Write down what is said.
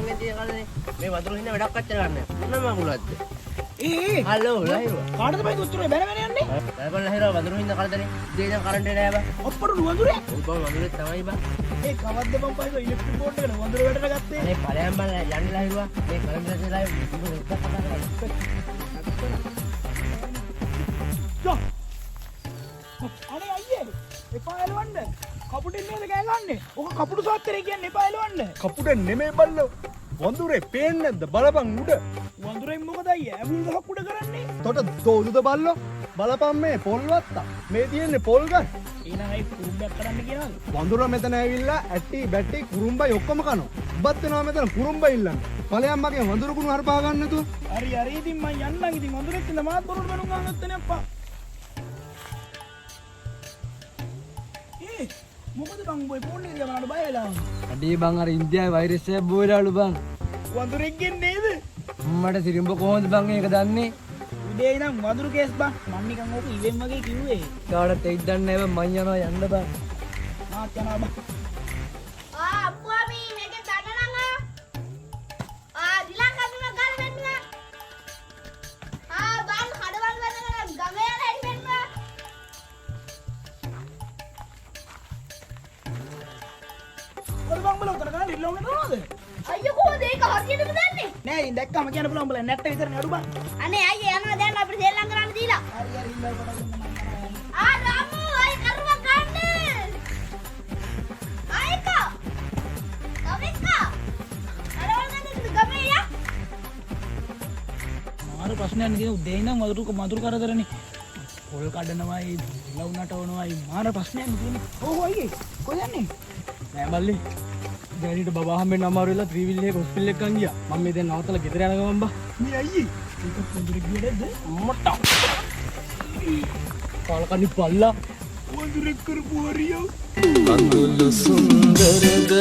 මගෙන් තියෙන කලනේ. මේ වතුර හින්දා වැඩක් අච්චර ගන්න. මොන මගුලක්ද? හලෝ ලහිරුවා. කාටද බයි දොස්තරේ බැන බැන යන්නේ? බල ලහිරුවා වතුර හින්දා කලදනේ. ඉතින් දැන් කරන්ට් එක නෑ බා. අප්පට වඳුරේ? ඔව් බා වතුරේ තමයි බා. ඒ කවද්ද මම පයිසෝ ඉලෙක්ට්‍රික් බෝඩ් එකට වඳුර වැටට ගත්තේ. අනේ ඵලයන් බල යන්න ලහිරුවා. මේ කරන්ට් එක දාලා ඉතින් කතා කරලා. යෝ. අනේ අයියේ. එපා එලවන්න. කපුටෙන් නේද ගෑ ගන්නෙ? ඔක කපුටු සාත්තරේ කියන්නේ එපා එලවන්න. කපුටෙන් නෙමෙයි බල්ලෝ. වඳුරේ පේන්නේ නැද්ද? බලපන් උඩ. වඳුරෙන් මොකද අයියේ? ඇවුල් ගහක් උඩ කරන්නේ. තොට තෝලුද බල්ලෝ? බලපන් මේ පොල් වත්තා. මේ තියෙන්නේ පොල් ගස්. ඊනම් අයි කුරුම්බයක් කරන්න කියනවාද? වඳුර මෙතන ඇවිල්ලා ඇටි බැටි කුරුම්බයි ඔක්කොම කනවා. උඹත් වෙනවා මෙතන කුරුම්බයි ඉල්ලන්න. ඵලයන් මගේ වඳුර කුණු හරපා ගන්න නැතුව. හරි හරි ඉතින් මං යන්නම් ඉතින් වඳුරෙක් ඉඳ මාත් බොරුට බැනුම් ගන්නත් අප්පා. මොකද බං බොයි ෆෝන් එකේ ගමනට බය වෙලා වුණා. අඩේ බං අර ඉන්දියාවේ වෛරස් එක බෝලාලු බං. වඳුරෙක්ගෙන් නේද? මට සිරිම්බ කොහොමද බං ඒක දන්නේ? උදේ ඉඳන් වඳුරු කේස් බං. මම නිකන් ඕක ඉවෙන් වගේ කිව්වේ. කාටත් එයිද දන්නේ නැහැ බං මං යනවා යන්න බං. මාත් යනවා බං. අප්පුවා මේ මේකේ දන්නනම් දිලක් අඳුන ගන්න වෙන්න. බං හඩවල් වෙනකන් ගමේ යන හැටි වෙන්න. ඔය බං බල උතර ගන්න ඉල්ලෝගෙන නෝද? අයියෝ කොහොමද ඒක හරියටම දන්නේ? නෑ ඉතින් දැක්කම කියන්න පුළුවන් බල නැට්ට විතරනේ අඩු බං. අනේ අයියේ යනවා දැන් අපිට සෙල්ලම් කරන්න දීලා. හරි හරි ඉල්ලලා පටන් ගන්න. රාමු අය කරුවා ගන්න. අයිකා. අවිකා. හඩවල් ගන්න ගමේ යා. මාර ප්‍රශ්නයක් නේ උදේ ඉඳන් වඳුරු කරදරනේ. පොල් කඩනවායි ලවුනට වනවායි මාර ප්‍රශ්නයක් නේ. ඔව් අයියේ කොහෙ යන්නේ? නෑ මල්ලි. දැනට බබා හම්බෙන්න අමාරු වෙලා ත්‍රිවිල් එකේ හොස්පිටල් එක ගන් ගියා. මම මේ දැන් නවත්තලා ගෙදර යන ගමන් බා. මේ අයියේ ඒක වඳුරෙක් ගියද? අම්මට. කාලකන්නි පල්ලා. වඳුරෙක් කරපු හරියෝ. අඳුළු සුන්දරද